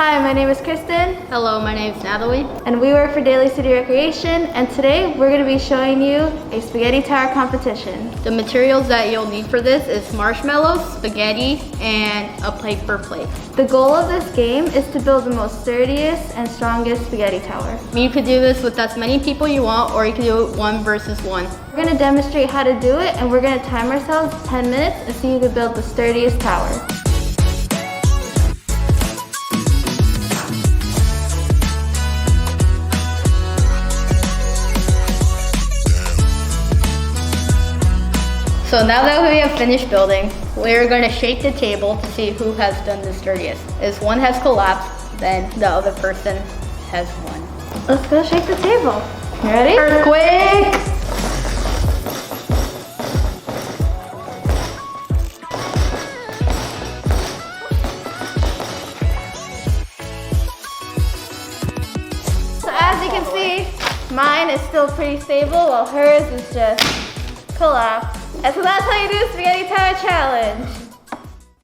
Hi, my name is Kristin. Hello, my name is Natalie. And we work for Daly City Recreation, and today we're going to be showing you a spaghetti tower competition. The materials that you'll need for this is marshmallows, spaghetti, and a paper plate. The goal of this game is to build the most sturdiest and strongest spaghetti tower. You could do this with as many people you want, or you could do it 1 versus 1. We're going to demonstrate how to do it, and we're going to time ourselves 10 minutes and see who can build the sturdiest tower. So now that we have finished building, we're going to shake the table to see who has done the sturdiest. If one has collapsed, then the other person has won. Let's go shake the table. You ready? Earthquake! So as you can see, mine is still pretty stable while hers is just collapsed. And so that's how you do the spaghetti tower challenge.